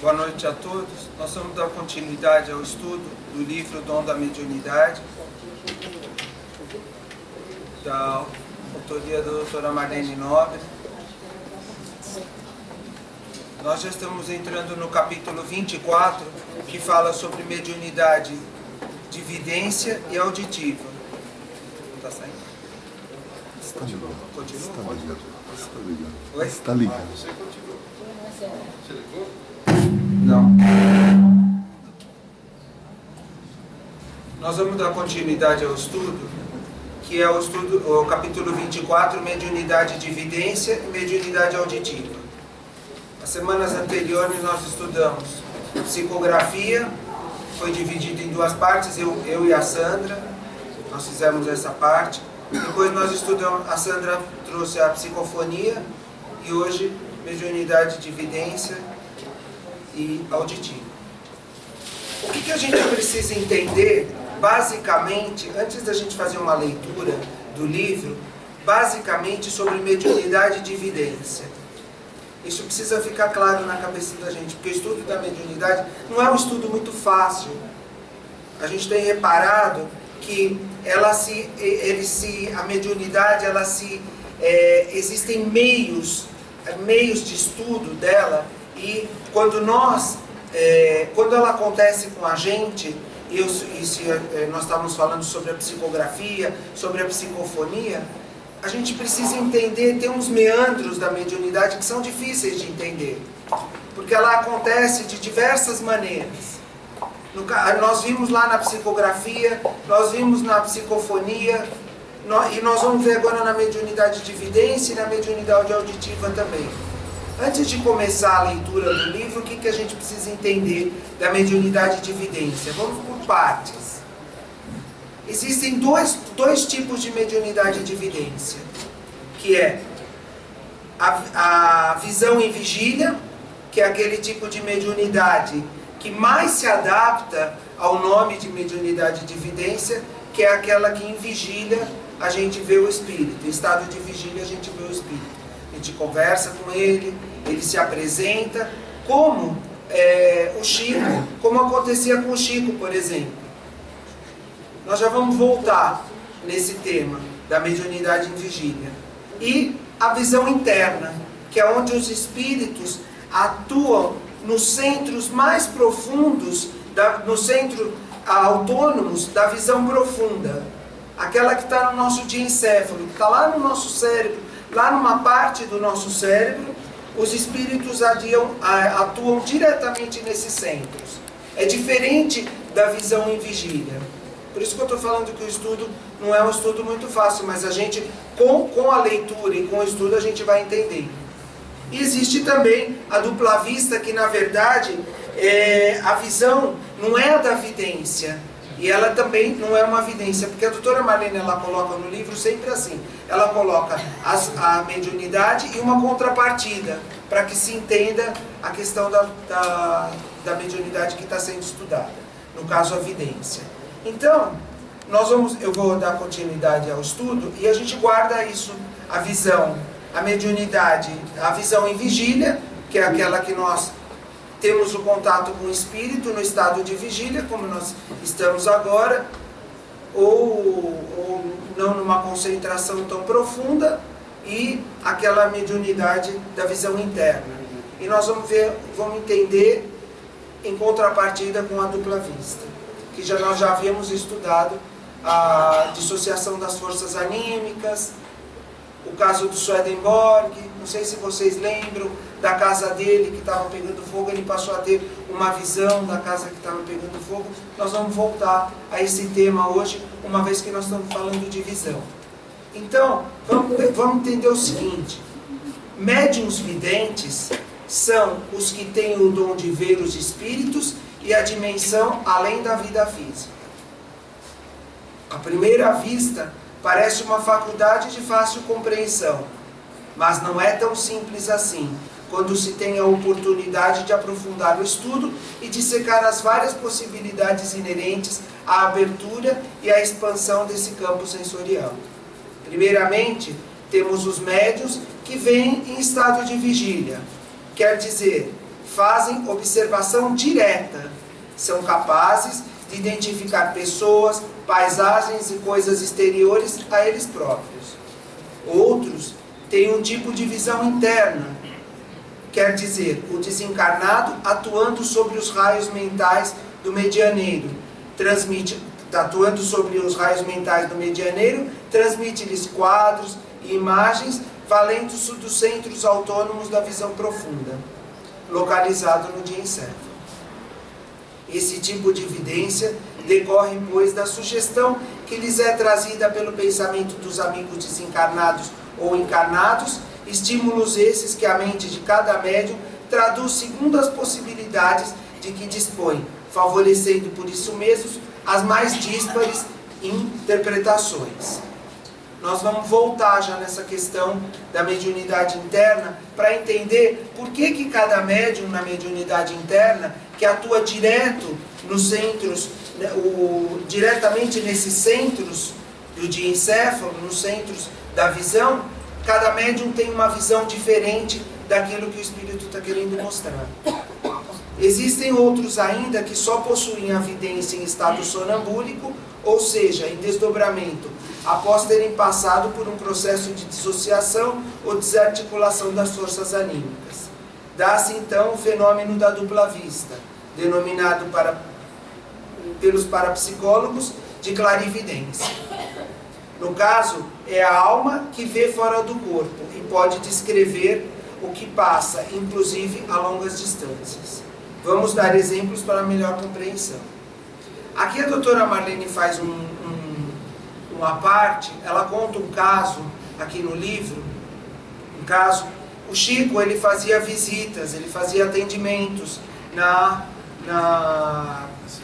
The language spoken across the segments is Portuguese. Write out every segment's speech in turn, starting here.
Boa noite a todos. Nós vamos dar continuidade ao estudo do livro Dom da Mediunidade, da autoria da doutora Marlene Nobre. Nós já estamos entrando no capítulo 24, que fala sobre mediunidade de vidência e auditiva. Não está saindo? Está ligado. Continua? Está ligado. Está ligado. Oi? Está ligado. Você continua. Você ligou? Não. Nós vamos dar continuidade ao estudo, que é o capítulo 24, mediunidade de vidência e mediunidade auditiva. As semanas anteriores nós estudamos psicografia, foi dividido em duas partes, eu e a Sandra, nós fizemos essa parte. Depois nós estudamos, a Sandra trouxe a psicofonia e hoje mediunidade de vidência e auditiva. O que a gente precisa entender, basicamente, antes da gente fazer uma leitura do livro, basicamente sobre mediunidade de vidência. Isso precisa ficar claro na cabeça da gente, porque o estudo da mediunidade não é um estudo muito fácil. A gente tem reparado que a mediunidade, existem meios de estudo dela, e quando ela acontece com a gente, nós estávamos falando sobre a psicografia, sobre a psicofonia, a gente precisa entender, tem uns meandros da mediunidade que são difíceis de entender, porque ela acontece de diversas maneiras. Nós vimos lá na psicografia, nós vimos na psicofonia, e nós vamos ver agora na mediunidade de vidência e na mediunidade auditiva também. Antes de começar a leitura do livro, o que a gente precisa entender da mediunidade de vidência? Vamos por partes. Existem dois tipos de mediunidade de vidência, que é a visão em vigília, que é aquele tipo de mediunidade que mais se adapta ao nome de mediunidade de vidência, que é aquela que em vigília a gente vê o espírito. Em estado de vigília a gente vê o espírito. A gente conversa com ele, ele se apresenta, como o Chico, como acontecia com o Chico, por exemplo. Nós já vamos voltar nesse tema da mediunidade em vigília. E a visão interna, que é onde os espíritos atuam nos centros mais profundos, no centro autônomos da visão profunda. Aquela que está no nosso diencéfalo, que está lá no nosso cérebro, lá numa parte do nosso cérebro, os espíritos atuam diretamente nesses centros. É diferente da visão em vigília. Por isso que eu estou falando que o estudo não é um estudo muito fácil, mas a gente, com a leitura e com o estudo, a gente vai entender. E existe também a dupla vista, que na verdade a visão não é a da vidência, e ela também não é uma vidência, porque a doutora Marlene, ela coloca no livro sempre assim, ela coloca a mediunidade e uma contrapartida, para que se entenda a questão da mediunidade que está sendo estudada, no caso a vidência. Então, eu vou dar continuidade ao estudo e a gente guarda isso, a visão, a mediunidade, a visão em vigília, que é aquela que nós temos o contato com o espírito no estado de vigília, como nós estamos agora, ou não numa concentração tão profunda, e aquela mediunidade da visão interna. E nós vamos entender em contrapartida com a dupla vista, que nós já havíamos estudado a dissociação das forças anímicas, o caso do Swedenborg. Não sei se vocês lembram da casa dele que estava pegando fogo, ele passou a ter uma visão da casa que estava pegando fogo. Nós vamos voltar a esse tema hoje, uma vez que nós estamos falando de visão. Então, vamos entender o seguinte: médiuns videntes são os que têm o dom de ver os espíritos e a dimensão além da vida física. À primeira vista, parece uma faculdade de fácil compreensão, mas não é tão simples assim, quando se tem a oportunidade de aprofundar o estudo e dissecar as várias possibilidades inerentes à abertura e à expansão desse campo sensorial. Primeiramente, temos os médiuns que vêm em estado de vigília, quer dizer, fazem observação direta. São capazes de identificar pessoas, paisagens e coisas exteriores a eles próprios. Outros têm um tipo de visão interna, quer dizer, o desencarnado atuando sobre os raios mentais do medianeiro, transmite-lhes quadros e imagens valendo-se dos centros autônomos da visão profunda, localizado no diencéfalo. Esse tipo de evidência decorre, pois, da sugestão que lhes é trazida pelo pensamento dos amigos desencarnados ou encarnados, estímulos esses que a mente de cada médium traduz segundo as possibilidades de que dispõe, favorecendo por isso mesmo as mais díspares interpretações. Nós vamos voltar já nessa questão da mediunidade interna para entender por que cada médium na mediunidade interna, que atua direto nos centros, diretamente nesses centros do diencéfalo, nos centros da visão, cada médium tem uma visão diferente daquilo que o espírito está querendo mostrar. Existem outros ainda que só possuem a vidência em estado sonambúlico, ou seja, em desdobramento, após terem passado por um processo de dissociação ou desarticulação das forças anímicas. Dá-se então o fenômeno da dupla vista, denominado pelos parapsicólogos de clarividência. No caso, é a alma que vê fora do corpo e pode descrever o que passa, inclusive a longas distâncias. Vamos dar exemplos para melhor compreensão. Aqui a doutora Marlene faz uma parte, ela conta um caso, aqui no livro, o Chico, ele fazia visitas, ele fazia atendimentos,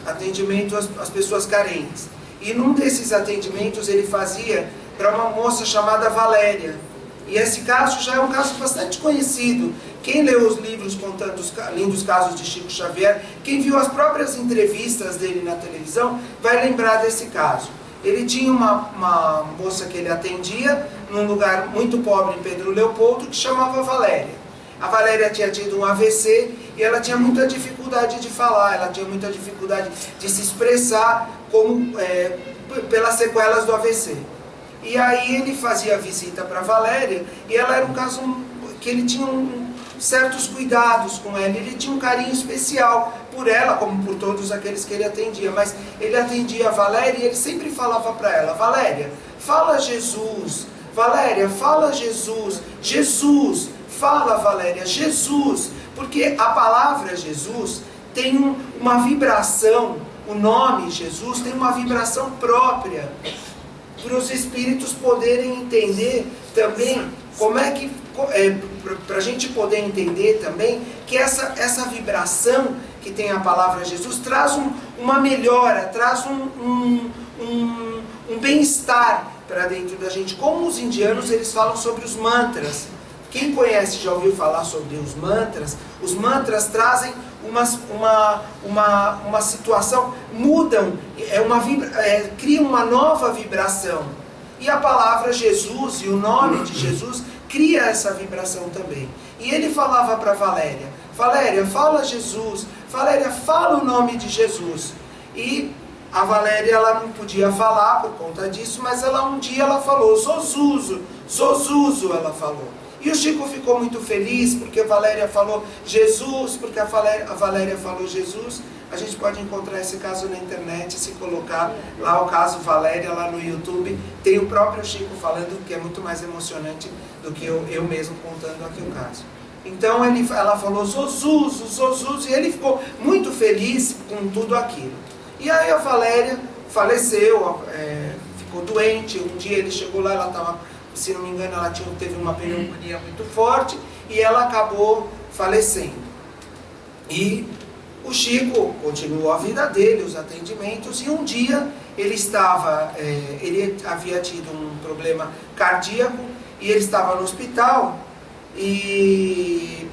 atendimento às pessoas carentes. E num desses atendimentos ele fazia para uma moça chamada Valéria. E esse caso já é um caso bastante conhecido. Quem leu os livros contando os lindos casos de Chico Xavier, quem viu as próprias entrevistas dele na televisão, vai lembrar desse caso. Ele tinha uma moça que ele atendia num lugar muito pobre em Pedro Leopoldo, que chamava Valéria. A Valéria tinha tido um AVC e ela tinha muita dificuldade de falar, ela tinha muita dificuldade de se expressar pelas sequelas do AVC. E aí ele fazia visita para Valéria e ela era um caso que ele tinha certos cuidados com ela, ele tinha um carinho especial por ela, como por todos aqueles que ele atendia, mas ele atendia a Valéria e ele sempre falava para ela: Valéria, fala Jesus, Valéria, fala Jesus, Jesus, fala Valéria, Jesus, porque a palavra Jesus tem uma vibração, o nome Jesus tem uma vibração própria, para os espíritos poderem entender também como é que, para a gente poder entender também que essa vibração que tem a palavra Jesus traz uma melhora, traz um bem-estar para dentro da gente. Como os indianos, eles falam sobre os mantras. Quem conhece, já ouviu falar sobre os mantras trazem uma situação, mudam, criam uma nova vibração. E a palavra Jesus e o nome de Jesus cria essa vibração também. E ele falava para Valéria: Valéria, fala Jesus, Valéria, fala o nome de Jesus. E a Valéria, ela não podia falar por conta disso, mas um dia ela falou Zozuzo, Zozuzo, ela falou. E o Chico ficou muito feliz porque a Valéria falou Jesus, porque a Valéria falou Jesus. A gente pode encontrar esse caso na internet, se colocar lá o caso Valéria, lá no YouTube. Tem o próprio Chico falando, que é muito mais emocionante do que eu mesmo contando aqui o caso. Então ela falou Zozuzo, Zozuzo, e ele ficou muito feliz com tudo aquilo. E aí a Valéria faleceu, ficou doente. Um dia ele chegou lá, ela estava, se não me engano, ela teve uma pneumonia muito forte e ela acabou falecendo. E o Chico continuou a vida dele, os atendimentos, e um dia ele havia tido um problema cardíaco e ele estava no hospital e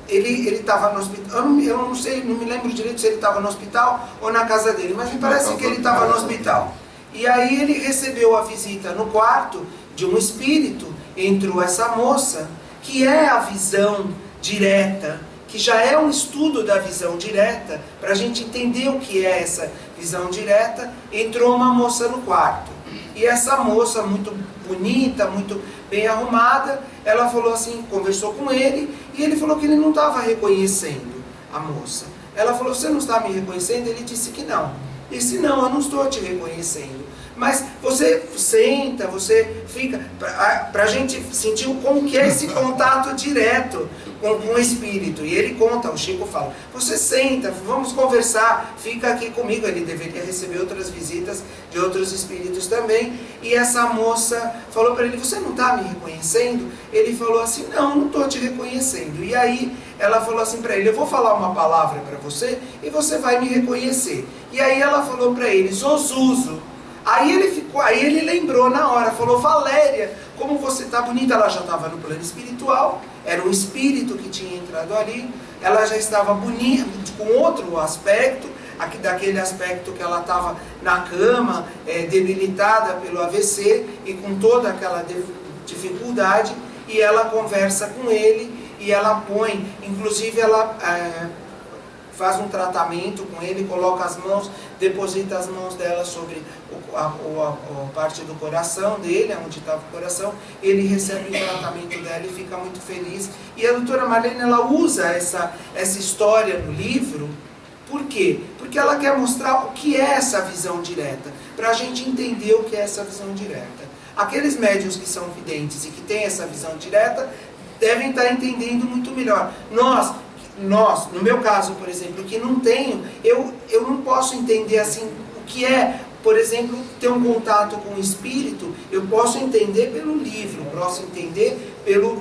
ele estava no hospital. Eu não sei, não me lembro direito se ele estava no hospital ou na casa dele, mas me parece que ele estava no hospital. E aí ele recebeu a visita no quarto de um espírito, entrou essa moça que é a visão direta, que já é um estudo da visão direta, para a gente entender o que é essa visão direta, entrou uma moça no quarto. E essa moça, muito bonita, muito bem arrumada, ela falou assim, conversou com ele, e ele falou que ele não estava reconhecendo a moça. Ela falou, você não está me reconhecendo? Ele disse que não. Ele disse, não, eu não estou te reconhecendo. Mas você senta, você fica, para a gente sentir como que é esse contato direto com o espírito. E ele conta, o Chico fala, você senta, vamos conversar, fica aqui comigo. Ele deveria receber outras visitas de outros espíritos também. E essa moça falou para ele, você não está me reconhecendo? Ele falou assim, não estou te reconhecendo. E aí ela falou assim para ele, eu vou falar uma palavra para você e você vai me reconhecer. E aí ela falou para ele, Zozuzo. Aí ele lembrou na hora, falou, Valéria, como você está bonita. Ela já estava no plano espiritual, era um espírito que tinha entrado ali, ela já estava bonita, com outro aspecto, daquele aspecto que ela estava na cama, debilitada pelo AVC, e com toda aquela dificuldade, e ela conversa com ele, e ela põe, inclusive ela faz um tratamento com ele, coloca as mãos, deposita as mãos dela sobre a parte do coração dele, onde estava o coração, ele recebe o tratamento dela e fica muito feliz. E a doutora Marlene, ela usa essa história no livro, por quê? Porque ela quer mostrar o que é essa visão direta, para a gente entender o que é essa visão direta. Aqueles médiuns que são videntes e que têm essa visão direta, devem estar entendendo muito melhor. Nós, no meu caso, por exemplo, que não tenho, eu não posso entender assim o que é, por exemplo, ter um contato com o espírito. Eu posso entender pelo livro, posso entender pelo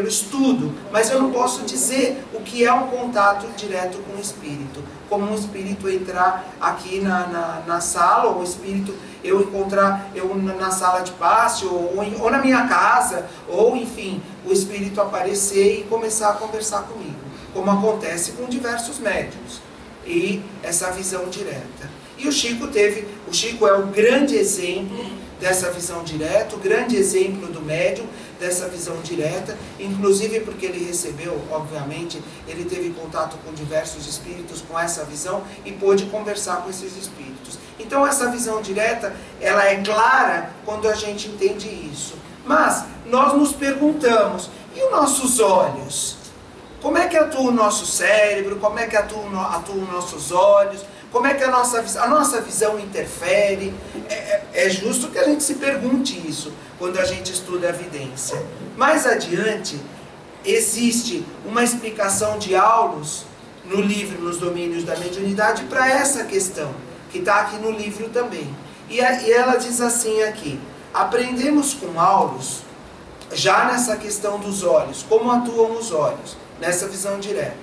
estudo, mas eu não posso dizer o que é um contato direto com o espírito. Como um espírito entrar aqui na sala, ou o espírito eu encontrar na sala de passe, ou na minha casa, ou enfim, o espírito aparecer e começar a conversar comigo, como acontece com diversos médiuns, e essa visão direta. E o Chico é o grande exemplo dessa visão direta, o grande exemplo do médium dessa visão direta, inclusive porque ele recebeu, obviamente, ele teve contato com diversos espíritos com essa visão e pôde conversar com esses espíritos. Então essa visão direta, ela é clara quando a gente entende isso. Mas nós nos perguntamos, e os nossos olhos? Como é que atua o nosso cérebro? Como é que atuam os nossos olhos? Como é que a nossa visão interfere? É justo que a gente se pergunte isso quando a gente estuda a evidência. Mais adiante, existe uma explicação de Aulus no livro Nos Domínios da Mediunidade para essa questão, que está aqui no livro também. E ela diz assim aqui, aprendemos com Aulus, já nessa questão dos olhos, como atuam os olhos, nessa visão direta.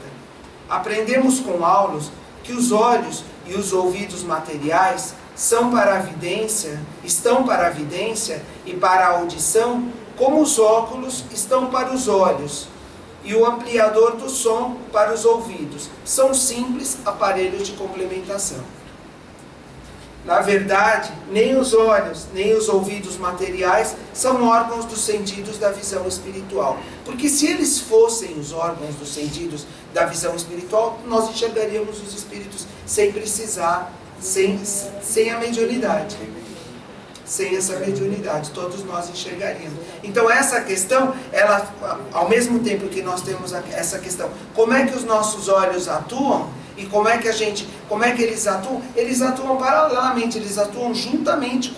Aprendemos com Aulus que os olhos e os ouvidos materiais estão para a vidência e para a audição, como os óculos estão para os olhos e o ampliador do som para os ouvidos. São simples aparelhos de complementação. Na verdade, nem os olhos, nem os ouvidos materiais são órgãos dos sentidos da visão espiritual. Porque se eles fossem os órgãos dos sentidos da visão espiritual, nós enxergaríamos os espíritos sem precisar, sem a mediunidade. Sem essa mediunidade, todos nós enxergaríamos. Então essa questão, ela, ao mesmo tempo que nós temos essa questão, como é que os nossos olhos atuam, e como é que eles atuam? Eles atuam paralelamente, eles atuam juntamente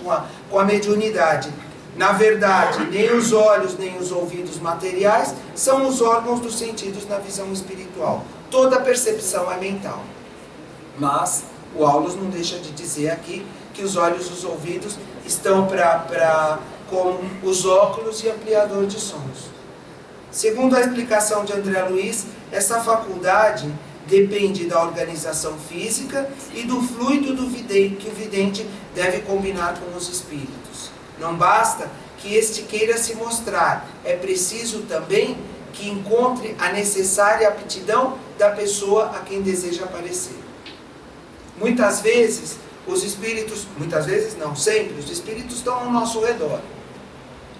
com a mediunidade. Na verdade, nem os olhos, nem os ouvidos materiais são os órgãos dos sentidos na visão espiritual. Toda percepção é mental. Mas o Aulus não deixa de dizer aqui que os olhos e os ouvidos estão como os óculos e ampliador de sons. Segundo a explicação de André Luiz, essa faculdade depende da organização física e do fluido que o vidente deve combinar com os espíritos. Não basta que este queira se mostrar, é preciso também que encontre a necessária aptidão da pessoa a quem deseja aparecer. Muitas vezes, os espíritos, muitas vezes não, sempre, os espíritos estão ao nosso redor.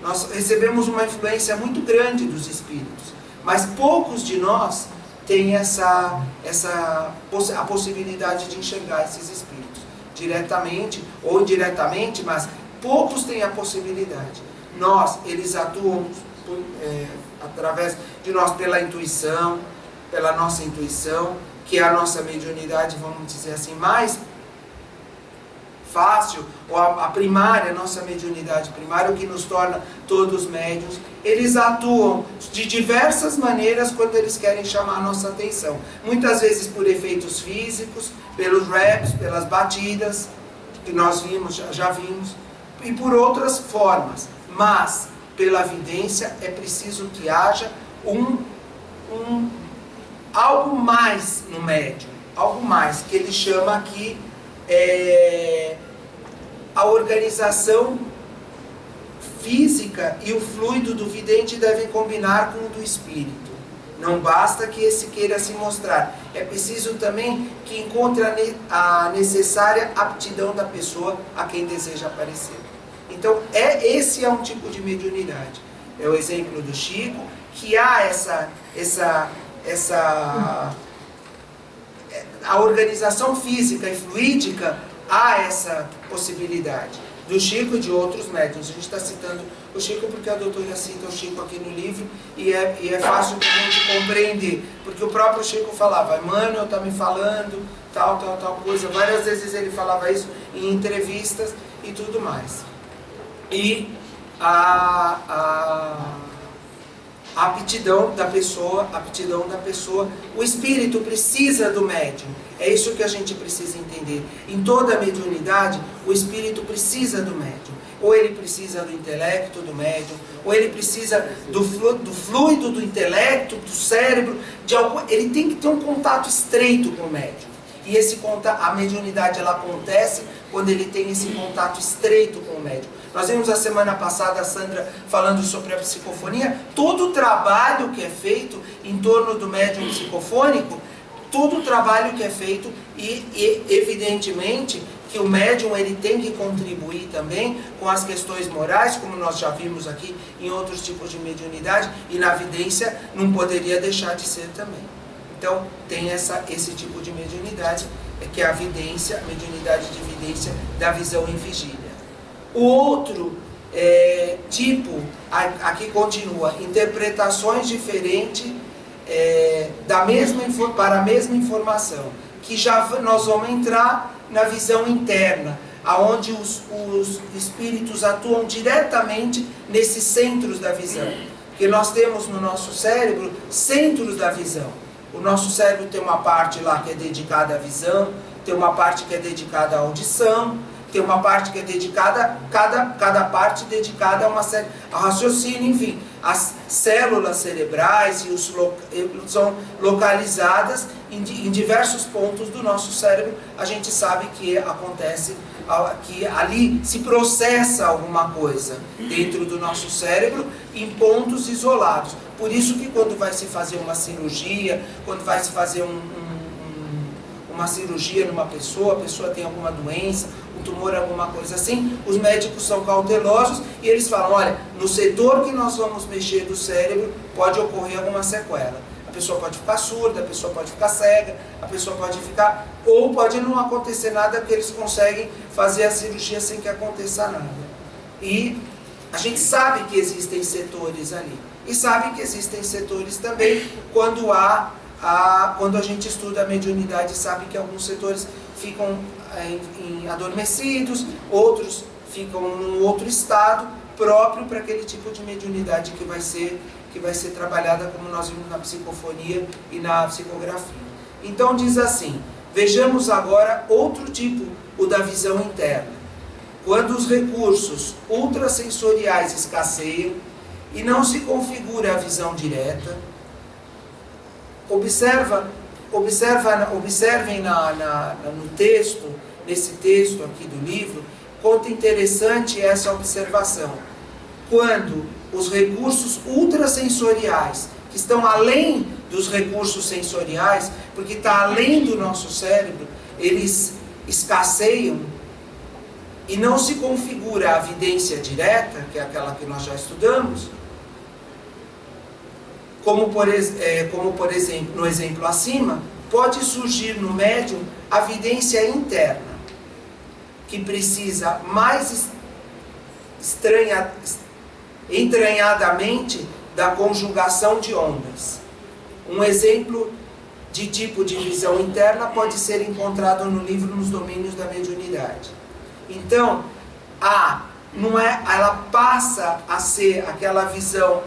Nós recebemos uma influência muito grande dos espíritos, mas poucos de nós têm a possibilidade de enxergar esses espíritos, diretamente ou indiretamente, mas poucos têm a possibilidade. Eles atuam através de nós pela intuição, pela nossa intuição, que é a nossa mediunidade, vamos dizer assim, mais fácil, ou a primária, a nossa mediunidade primária, o que nos torna todos médiuns. Eles atuam de diversas maneiras quando eles querem chamar a nossa atenção. Muitas vezes por efeitos físicos, pelos raps, pelas batidas, que nós vimos, já vimos, e por outras formas. Mas, pela vidência, é preciso que haja algo mais no médium, algo mais, que ele chama aqui a organização física e o fluido do vidente devem combinar com o do espírito. Não basta que esse queira se mostrar, é preciso também que encontre a necessária aptidão da pessoa a quem deseja aparecer. Então, esse é um tipo de mediunidade. É o exemplo do Chico, que há a organização física e fluídica, há essa possibilidade. Do Chico e de outros médiuns. A gente está citando o Chico porque a doutora cita o Chico aqui no livro e é fácil de a gente compreender. Porque o próprio Chico falava, Emmanuel está me falando tal coisa. Várias vezes ele falava isso em entrevistas e tudo mais. E a aptidão da pessoa, o espírito precisa do médium. É isso que a gente precisa entender. Em toda a mediunidade, o espírito precisa do médium. Ou ele precisa do intelecto do médium, ou ele precisa do fluido do intelecto, do cérebro, ele tem que ter um contato estreito com o médium. E a mediunidade ela acontece quando ele tem esse contato estreito com o médium. Nós vimos a semana passada a Sandra falando sobre a psicofonia. Todo o trabalho que é feito em torno do médium psicofônico, todo o trabalho que é feito e evidentemente que o médium ele tem que contribuir também com as questões morais, como nós já vimos aqui em outros tipos de mediunidade, e na vidência não poderia deixar de ser também. Então tem esse tipo de mediunidade, que é a vidência, a mediunidade de vidência da visão em vigília. O outro tipo, aqui continua, interpretações diferentes para a mesma informação, que já nós vamos entrar na visão interna, aonde os espíritos atuam diretamente nesses centros da visão. Porque nós temos no nosso cérebro centros da visão. O nosso cérebro tem uma parte lá que é dedicada à visão, tem uma parte que é dedicada à audição, tem uma parte que é dedicada, cada parte dedicada a uma série, a raciocínio, enfim. As células cerebrais são localizadas em diversos pontos do nosso cérebro. A gente sabe que acontece, que ali se processa alguma coisa dentro do nosso cérebro em pontos isolados. Por isso que quando vai se fazer uma cirurgia, quando vai se fazer uma cirurgia numa pessoa, a pessoa tem alguma doença, um tumor, alguma coisa assim, os médicos são cautelosos e eles falam, olha, no setor que nós vamos mexer do cérebro pode ocorrer alguma sequela. A pessoa pode ficar surda, a pessoa pode ficar cega, a pessoa pode ficar... Ou pode não acontecer nada, porque eles conseguem fazer a cirurgia sem que aconteça nada. E a gente sabe que existem setores ali. E sabe que existem setores também quando a gente estuda a mediunidade, sabe que alguns setores ficam adormecidos, outros ficam num outro estado próprio para aquele tipo de mediunidade que vai ser trabalhada, como nós vimos na psicofonia e na psicografia. Então diz assim, vejamos agora outro tipo, o da visão interna. Quando os recursos ultrasensoriais escasseiam e não se configura a visão direta, observem no texto, nesse texto aqui do livro, quanto interessante é essa observação. Quando os recursos ultrasensoriais, que estão além dos recursos sensoriais, porque está além do nosso cérebro, eles escasseiam, e não se configura a vidência direta, que é aquela que nós já estudamos, como por exemplo, no exemplo acima, pode surgir no médium a vidência interna, que precisa mais entranhadamente da conjugação de ondas. Um exemplo de tipo de visão interna pode ser encontrado no livro Nos Domínios da Mediunidade. Então, ela passa a ser aquela visão,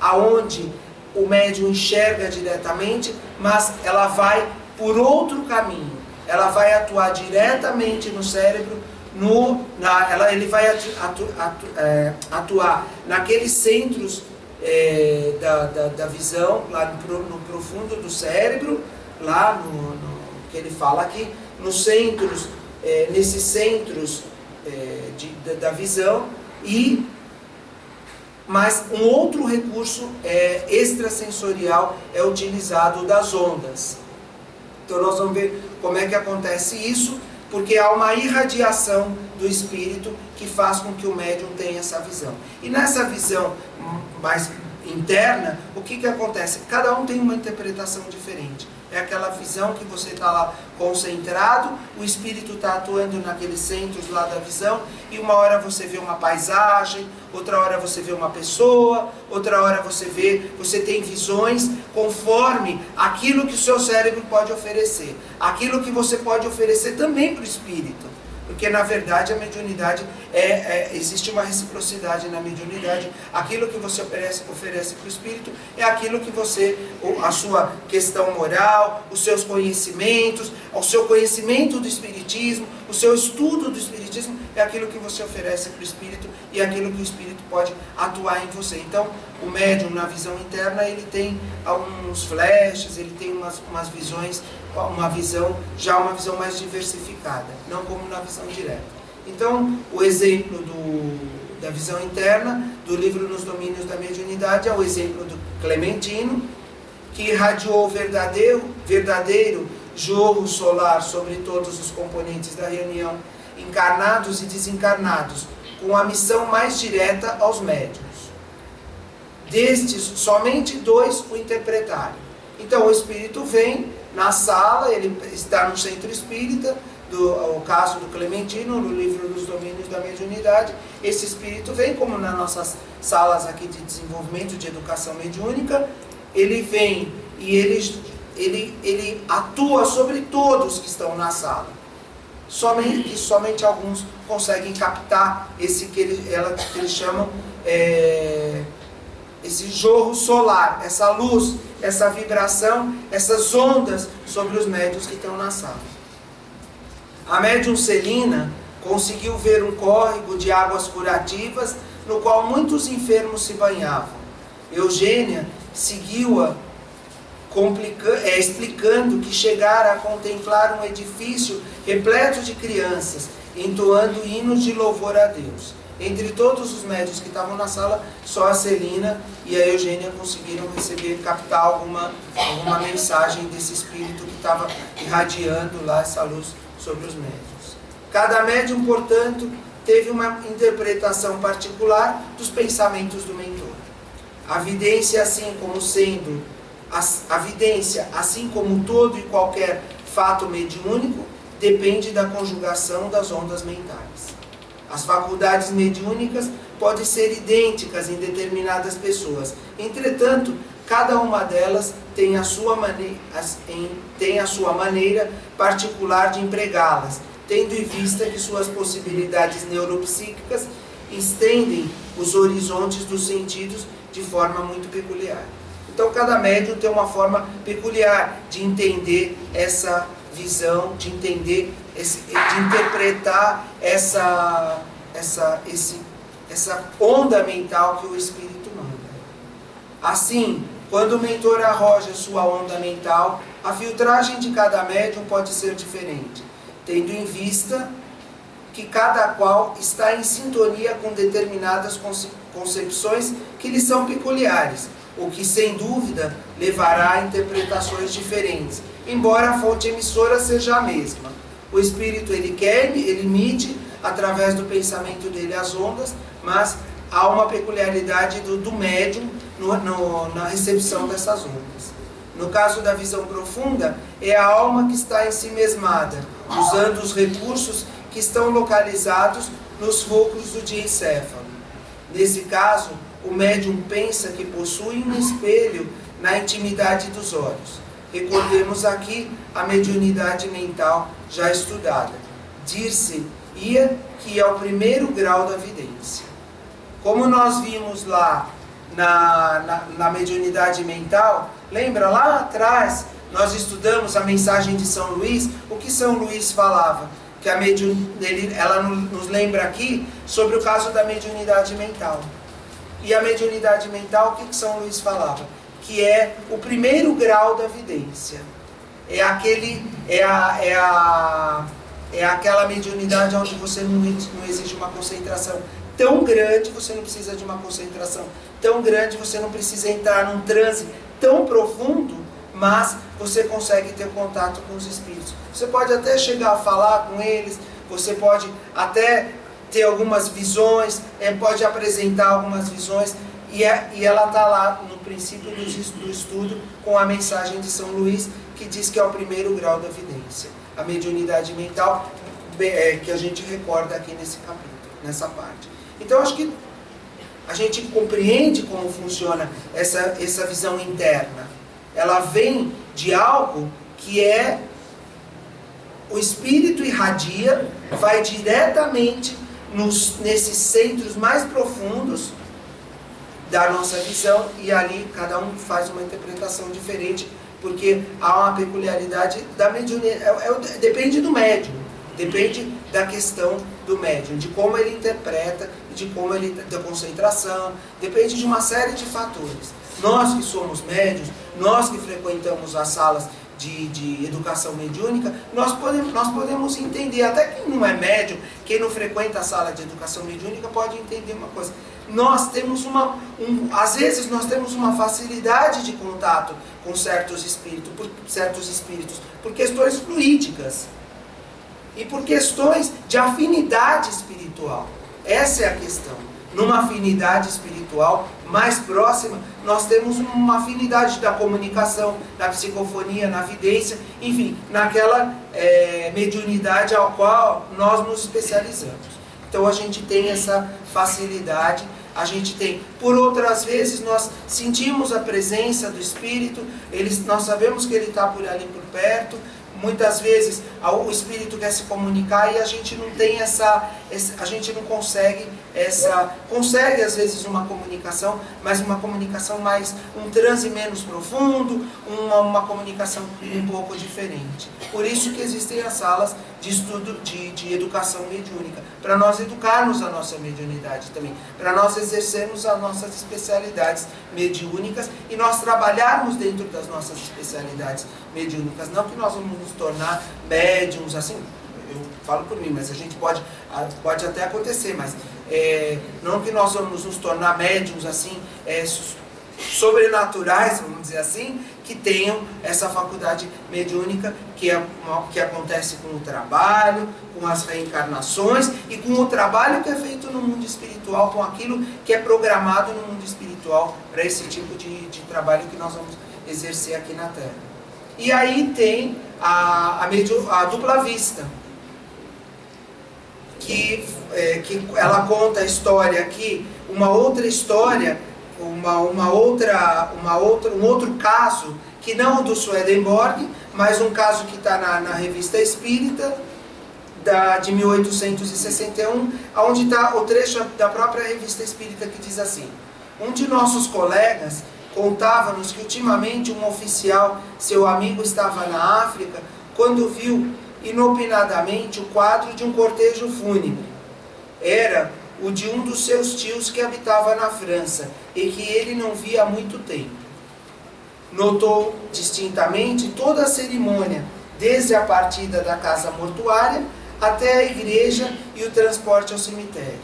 aonde o médium enxerga diretamente, mas ela vai por outro caminho. Ela vai atuar diretamente no cérebro, ele vai atuar naqueles centros da visão, lá no profundo do cérebro, lá que ele fala aqui, nos centros, nesses centros da visão, mas um outro recurso extrasensorial é utilizado, das ondas. Então nós vamos ver como é que acontece isso, porque há uma irradiação do espírito que faz com que o médium tenha essa visão. E nessa visão mais interna, o que acontece? Cada um tem uma interpretação diferente. É aquela visão que você está lá concentrado, o espírito está atuando naqueles centros lá da visão, e uma hora você vê uma paisagem, outra hora você vê uma pessoa, outra hora você tem visões conforme aquilo que o seu cérebro pode oferecer, aquilo que você pode oferecer também para o espírito. Porque na verdade a mediunidade existe uma reciprocidade na mediunidade. Aquilo que você oferece para o espírito é aquilo que a sua questão moral, os seus conhecimentos, o seu conhecimento do espiritismo, o seu estudo do espiritismo é aquilo que você oferece para o espírito e aquilo que o espírito pode atuar em você. Então o médium, na visão interna, ele tem alguns flashes, ele tem umas visões, uma visão mais diversificada, não como na visão direta. Então, o exemplo da visão interna, do livro Nos Domínios da Mediunidade, é o exemplo do Clementino, que irradiou o verdadeiro jorro solar sobre todos os componentes da reunião, encarnados e desencarnados, com a missão mais direta aos médiuns. Destes, somente 2 o interpretaram. Então, o espírito vem na sala, ele está no centro espírita, o caso do Clementino, no livro Dos Domínios da Mediunidade. Esse espírito vem, como nas nossas salas aqui de desenvolvimento de educação mediúnica, ele vem e ele atua sobre todos que estão na sala. Somente alguns conseguem captar esse que eles chamam esse jorro solar, essa luz, essa vibração, essas ondas sobre os médiuns que estão na sala. A médium Celina conseguiu ver um córrego de águas curativas no qual muitos enfermos se banhavam. Eugênia seguiu-a explicando que chegara a contemplar um edifício repleto de crianças, entoando hinos de louvor a Deus. Entre todos os médiuns que estavam na sala, só a Celina e a Eugênia conseguiram captar alguma mensagem desse espírito que estava irradiando lá essa luz sobre os médiuns. Cada médium, portanto, teve uma interpretação particular dos pensamentos do mentor. A vidência, assim como todo e qualquer fato mediúnico, depende da conjugação das ondas mentais. As faculdades mediúnicas podem ser idênticas em determinadas pessoas. Entretanto, cada uma delas tem a sua maneira particular de empregá-las, tendo em vista que suas possibilidades neuropsíquicas estendem os horizontes dos sentidos de forma muito peculiar. Então, cada médium tem uma forma peculiar de entender essa visão, de interpretar essa onda mental que o espírito manda. Assim, quando o mentor arroja sua onda mental, a filtragem de cada médium pode ser diferente, tendo em vista que cada qual está em sintonia com determinadas concepções que lhe são peculiares, o que sem dúvida levará a interpretações diferentes, embora a fonte emissora seja a mesma. O espírito, ele quer, ele emite através do pensamento dele as ondas, mas há uma peculiaridade do médium na recepção dessas ondas. No caso da visão profunda, é a alma que está em si mesmada, usando os recursos que estão localizados nos fulcros do diencéfalo. Nesse caso, o médium pensa que possui um espelho na intimidade dos olhos. Recordemos aqui a mediunidade mental já estudada. Dir-se-ia que é o primeiro grau da vidência. Como nós vimos lá na mediunidade mental, lembra lá atrás, nós estudamos a mensagem de São Luís, o que São Luís falava? Que ela nos lembra aqui sobre o caso da mediunidade mental. E a mediunidade mental, o que São Luís falava? Que é o primeiro grau da vidência. É aquela mediunidade onde você não exige uma concentração tão grande, você não precisa de uma concentração tão grande, você não precisa entrar num transe tão profundo, mas você consegue ter contato com os espíritos. Você pode até chegar a falar com eles, você pode até ter algumas visões, pode apresentar algumas visões, e ela está lá no princípio do estudo com a mensagem de São Luís, que diz que é o primeiro grau da vidência. A mediunidade mental que a gente recorda aqui nesse capítulo, nessa parte. Então, acho que a gente compreende como funciona essa visão interna. Ela vem de algo que o espírito irradia, vai diretamente nesses centros mais profundos da nossa visão, e ali cada um faz uma interpretação diferente, porque há uma peculiaridade da mediunidade, depende do médium, depende da questão do médium, de como ele interpreta, de como da concentração, depende de uma série de fatores. Nós que somos médiuns, nós que frequentamos as salas de educação mediúnica, nós podemos entender, até quem não é médium, quem não frequenta a sala de educação mediúnica pode entender uma coisa. Nós temos às vezes nós temos uma facilidade de contato com certos espíritos, por questões fluídicas e por questões de afinidade espiritual. Essa é a questão. Numa afinidade espiritual mais próxima, nós temos uma afinidade da comunicação, da psicofonia, na vidência, enfim, naquela mediunidade ao qual nós nos especializamos. Então a gente tem essa facilidade, a gente tem. Por outras vezes nós sentimos a presença do Espírito, nós sabemos que ele está por ali por perto. Muitas vezes o Espírito quer se comunicar e a gente não tem a gente não consegue consegue às vezes uma comunicação, mas uma comunicação mais, um transe menos profundo, uma comunicação um pouco diferente. Por isso que existem as salas de estudo de educação mediúnica, para nós educarmos a nossa mediunidade também, para nós exercermos as nossas especialidades mediúnicas e nós trabalharmos dentro das nossas especialidades mediúnicas. Não que nós vamos nos tornar médiums, assim, eu falo por mim, mas a gente pode até acontecer, mas não que nós vamos nos tornar médiums assim, sobrenaturais, vamos dizer assim, que tenham essa faculdade mediúnica que acontece com o trabalho, com as reencarnações e com o trabalho que é feito no mundo espiritual, com aquilo que é programado no mundo espiritual para esse tipo de trabalho que nós vamos exercer aqui na Terra. E aí tem a dupla vista, que ela conta a história aqui, uma outra história, um outro caso, que não o do Swedenborg, mas um caso que está na Revista Espírita, de 1861, onde está o trecho da própria Revista Espírita que diz assim: um de nossos colegas contava-nos que ultimamente um oficial, seu amigo, estava na África, quando viu inopinadamente o quadro de um cortejo fúnebre. Era o de um dos seus tios que habitava na França e que ele não via há muito tempo. Notou distintamente toda a cerimônia, desde a partida da casa mortuária até a igreja e o transporte ao cemitério.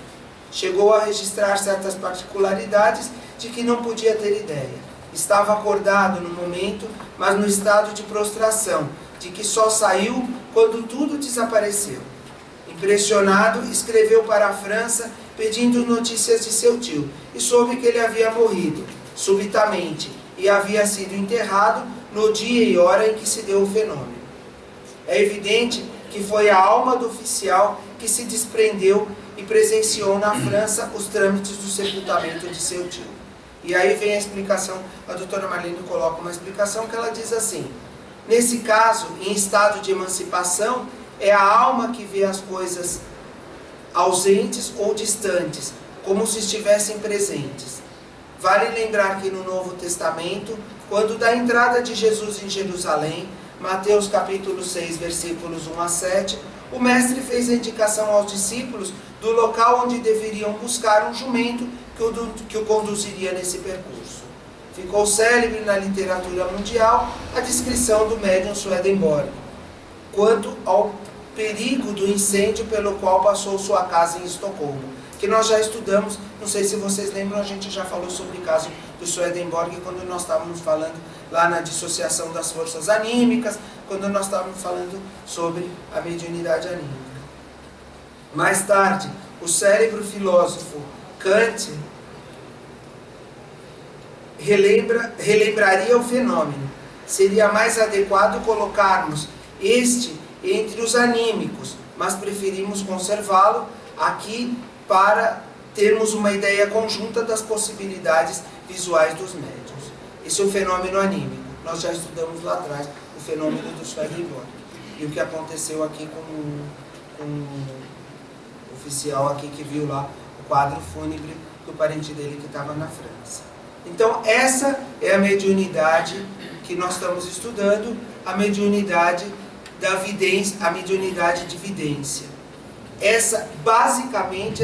Chegou a registrar certas particularidades de que não podia ter ideia. Estava acordado no momento, mas no estado de prostração, de que só saiu quando tudo desapareceu. Impressionado, escreveu para a França pedindo notícias de seu tio, e soube que ele havia morrido subitamente e havia sido enterrado no dia e hora em que se deu o fenômeno. É evidente que foi a alma do oficial que se desprendeu e presenciou na França os trâmites do sepultamento de seu tio. E aí vem a explicação, a doutora Marlene coloca uma explicação que ela diz assim: nesse caso, em estado de emancipação, é a alma que vê as coisas ausentes ou distantes, como se estivessem presentes. Vale lembrar que no Novo Testamento, quando da entrada de Jesus em Jerusalém, Mateus capítulo 6, versículos 1 a 7, o mestre fez a indicação aos discípulos do local onde deveriam buscar um jumento que o conduziria nesse percurso. Ficou célebre na literatura mundial a descrição do médium Swedenborg, quanto ao perigo do incêndio pelo qual passou sua casa em Estocolmo, que nós já estudamos, não sei se vocês lembram, a gente já falou sobre o caso do Swedenborg quando nós estávamos falando lá na dissociação das forças anímicas, quando nós estávamos falando sobre a mediunidade anímica. Mais tarde, o cérebro filósofo Kant relembraria o fenômeno. Seria mais adequado colocarmos este entre os anímicos, mas preferimos conservá-lo aqui para termos uma ideia conjunta das possibilidades visuais dos médiuns. Esse é o fenômeno anímico. Nós já estudamos lá atrás o fenômeno do Swedenborg e o que aconteceu aqui com o oficial aqui que viu lá o quadro fúnebre do parente dele que estava na França. Então essa é a mediunidade que nós estamos estudando, a mediunidade da vidência, a mediunidade de vidência. Essa basicamente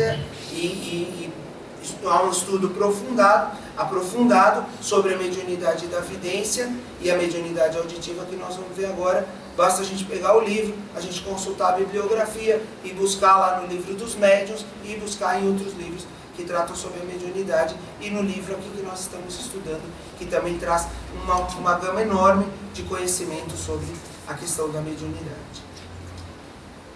há um estudo aprofundado sobre a mediunidade da vidência e a mediunidade auditiva que nós vamos ver agora. Basta a gente pegar o livro, a gente consultar a bibliografia e buscar lá no livro dos médiuns e buscar em outros livros que tratam sobre a mediunidade, e no livro aqui que nós estamos estudando, que também traz uma gama enorme de conhecimento sobre a questão da mediunidade.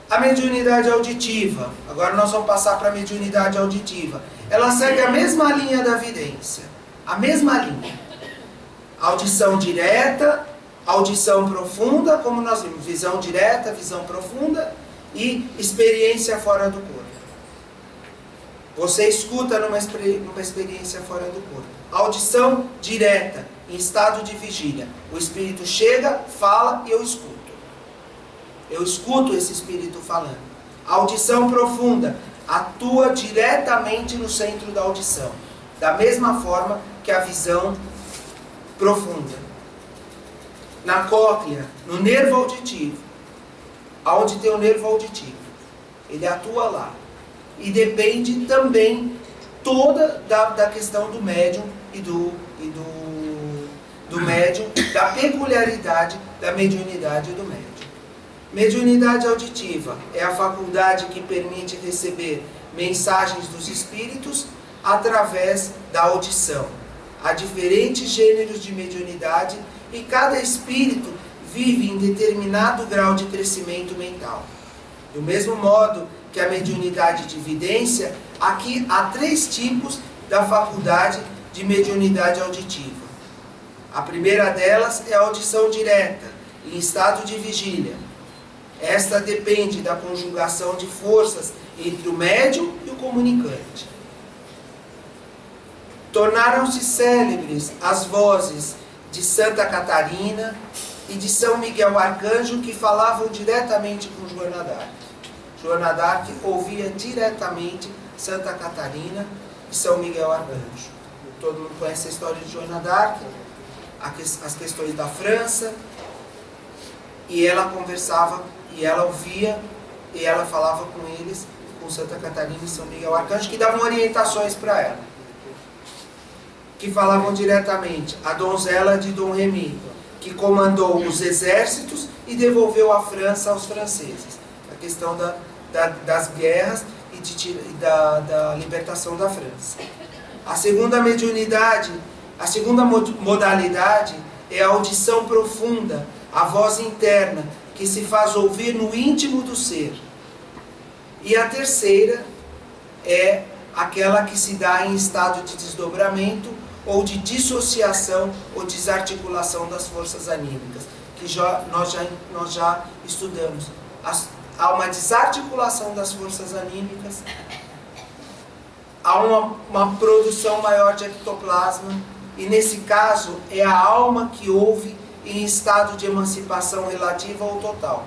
A mediunidade auditiva, agora nós vamos passar para a mediunidade auditiva. Ela segue a mesma linha da vidência, a mesma linha. Audição direta, audição profunda, como nós vimos, visão direta, visão profunda e experiência fora do corpo. Você escuta numa experiência fora do corpo. Audição direta, em estado de vigília. O espírito chega, fala e eu escuto. Eu escuto esse espírito falando. Audição profunda, atua diretamente no centro da audição. Da mesma forma que a visão profunda. Na cóclea, no nervo auditivo. Onde tem o nervo auditivo. Ele atua lá. E depende também toda da questão do médium e do médium, da peculiaridade da mediunidade do médium. Mediunidade auditiva é a faculdade que permite receber mensagens dos espíritos através da audição. Há diferentes gêneros de mediunidade e cada espírito vive em determinado grau de crescimento mental. Do mesmo modo que a mediunidade de vidência, aqui há 3 tipos da faculdade de mediunidade auditiva. A primeira delas é a audição direta, em estado de vigília. Esta depende da conjugação de forças entre o médium e o comunicante. Tornaram-se célebres as vozes de Santa Catarina e de São Miguel Arcanjo, que falavam diretamente com Joana d'Arc. Joana d'Arc ouvia diretamente Santa Catarina e São Miguel Arcanjo. Todo mundo conhece a história de Joana d'Arc, as questões da França, e ela conversava, e ela ouvia, e ela falava com eles, com Santa Catarina e São Miguel Arcanjo, que davam orientações para ela, que falavam diretamente. A donzela de Dom Remy, que comandou os exércitos e devolveu a França aos franceses. A questão das guerras e da libertação da França. A segunda mediunidade A segunda modalidade é a audição profunda, a voz interna, que se faz ouvir no íntimo do ser. E a terceira é aquela que se dá em estado de desdobramento ou de dissociação ou desarticulação das forças anímicas, que nós já estudamos. Há uma desarticulação das forças anímicas, há uma produção maior de ectoplasma, e nesse caso é a alma que ouve em estado de emancipação relativa ou total.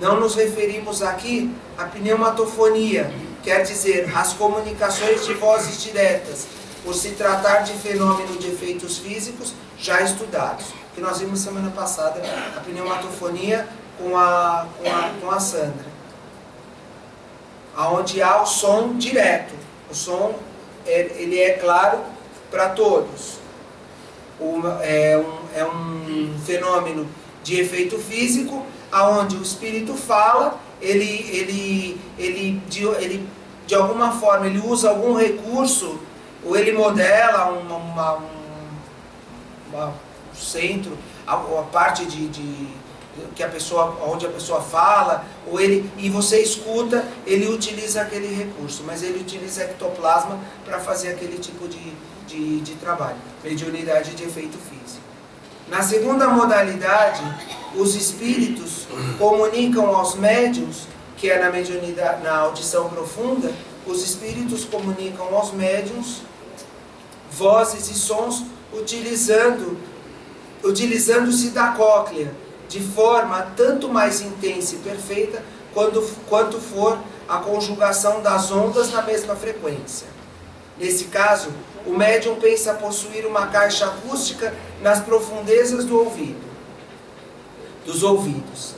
Não nos referimos aqui à pneumatofonia, quer dizer, as comunicações de vozes diretas, por se tratar de fenômeno de efeitos físicos já estudados, que nós vimos semana passada, a pneumatofonia com a Sandra, onde há o som direto. O som, ele é claro para todos. É um fenômeno de efeito físico, aonde o espírito fala, ele de alguma forma ele usa algum recurso, ou ele modela um centro, a parte que a pessoa, onde a pessoa fala, e você escuta, ele utiliza aquele recurso, mas ele utiliza ectoplasma para fazer aquele tipo de trabalho, mediunidade de efeito físico. Na segunda modalidade, os espíritos comunicam aos médiuns, que é na mediunidade, na audição profunda, os espíritos comunicam aos médiuns vozes e sons utilizando-se da cóclea, de forma tanto mais intensa e perfeita quanto for a conjugação das ondas na mesma frequência. Nesse caso, o médium pensa possuir uma caixa acústica nas profundezas dos ouvidos.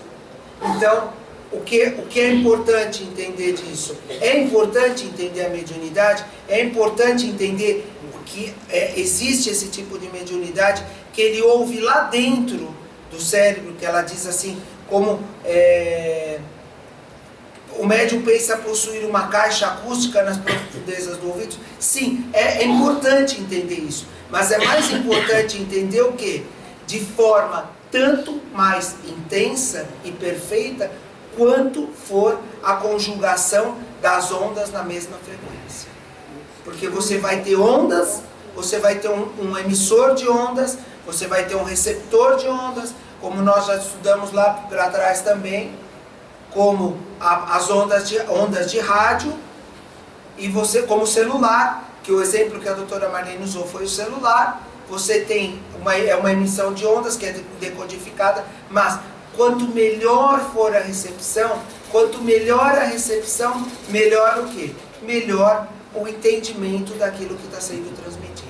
Então, o que é importante entender disso? É importante entender a mediunidade, é importante entender que existe esse tipo de mediunidade, que ele ouve lá dentro do cérebro, que ela diz assim, como o médium pensa possuir uma caixa acústica nas profundezas do ouvido. Sim, é importante entender isso, mas é mais importante entender o quê? De forma tanto mais intensa e perfeita quanto for a conjugação das ondas na mesma frequência. Porque você vai ter ondas, você vai ter um emissor de ondas, você vai ter um receptor de ondas, como nós já estudamos lá para trás também, como as ondas de rádio, e você, como celular, que o exemplo que a doutora Marlene usou foi o celular, você tem uma emissão de ondas que é decodificada, mas quanto melhor for a recepção, melhor o quê? Melhor o entendimento daquilo que está sendo transmitido.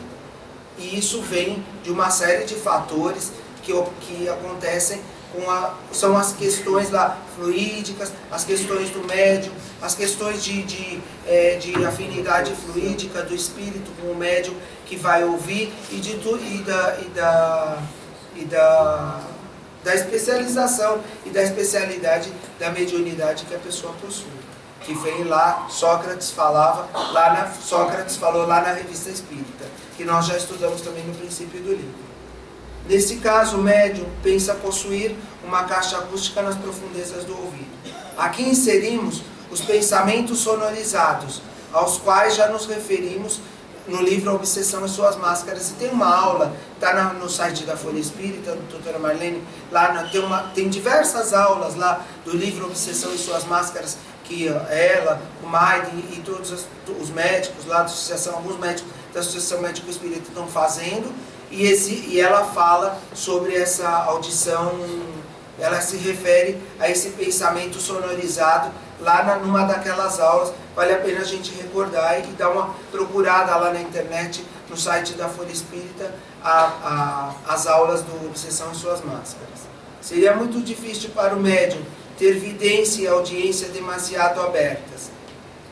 E isso vem de uma série de fatores que acontecem são as questões lá fluídicas, as questões do médium, as questões de afinidade fluídica do espírito com o médium que vai ouvir, da especialização e da especialidade da mediunidade que a pessoa possui. Que vem lá, Sócrates falou lá na Revista Espírita, que nós já estudamos também no princípio do livro. Nesse caso, o médium pensa possuir uma caixa acústica nas profundezas do ouvido. Aqui inserimos os pensamentos sonorizados, aos quais já nos referimos no livro A Obsessão e Suas Máscaras. E tem uma aula, está no site da Folha Espírita, da doutora Marlene, lá tem diversas aulas lá do livro Obsessão e Suas Máscaras, que ela, o Maide e todos os médicos lá da associação, alguns médicos da Associação Médico Espírita estão fazendo, e ela fala sobre essa audição, ela se refere a esse pensamento sonorizado lá numa daquelas aulas. Vale a pena a gente recordar e dar uma procurada lá na internet, no site da Folha Espírita, as aulas do Obsessão e Suas Máscaras. Seria muito difícil para o médium ter vidência e audiência demasiado abertas.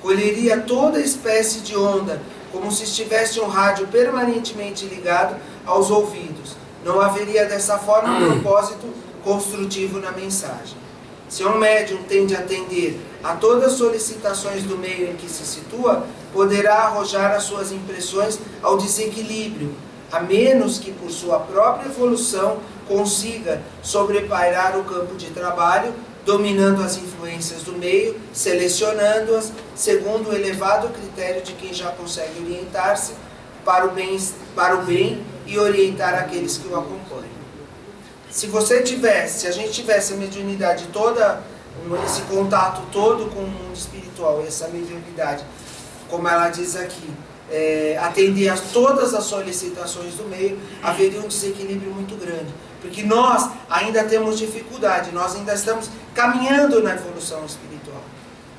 Colheria toda espécie de onda, como se estivesse um rádio permanentemente ligado aos ouvidos. Não haveria dessa forma um propósito construtivo na mensagem. Se um médium tende a atender a todas as solicitações do meio em que se situa, poderá arrojar as suas impressões ao desequilíbrio, a menos que por sua própria evolução consiga sobrepairar o campo de trabalho, dominando as influências do meio, selecionando-as segundo o elevado critério de quem já consegue orientar-se para o bem e orientar aqueles que o acompanham. Se a gente tivesse a mediunidade toda, esse contato todo com o mundo espiritual, essa mediunidade, como ela diz aqui, atender a todas as solicitações do meio, haveria um desequilíbrio muito grande. Porque nós ainda temos dificuldade, nós ainda estamos caminhando na evolução espiritual.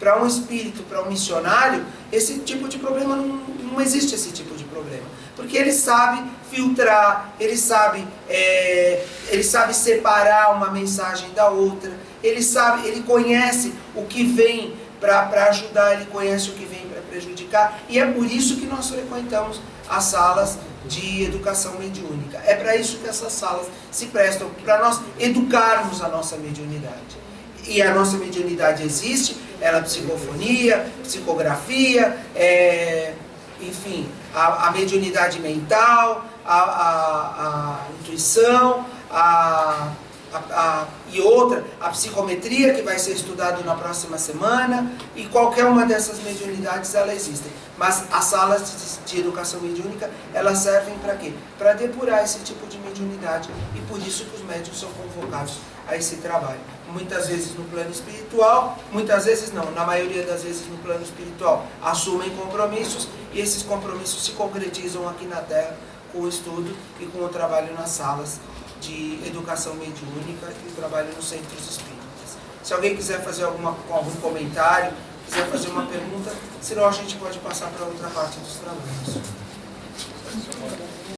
Para um espírito, para um missionário, esse tipo de problema não existe esse tipo de problema. Porque ele sabe filtrar, ele sabe separar uma mensagem da outra, ele conhece o que vem para ajudar, ele conhece o que vem para prejudicar, e é por isso que nós frequentamos as salas de educação mediúnica. É para isso que essas salas se prestam, para nós educarmos a nossa mediunidade. E a nossa mediunidade existe, ela é psicofonia, psicografia, enfim, a mediunidade mental, a intuição, e outra, a psicometria, que vai ser estudado na próxima semana, e qualquer uma dessas mediunidades, ela existem. Mas as salas de educação mediúnica, elas servem para quê? Para depurar esse tipo de mediunidade, e por isso que os médiuns são convocados a esse trabalho. Muitas vezes no plano espiritual, muitas vezes não, na maioria das vezes no plano espiritual, assumem compromissos, e esses compromissos se concretizam aqui na Terra com o estudo e com o trabalho nas salas de educação mediúnica e o trabalho nos centros espíritas. Se alguém quiser fazer algum comentário, quiser fazer uma pergunta, senão a gente pode passar para outra parte dos trabalhos.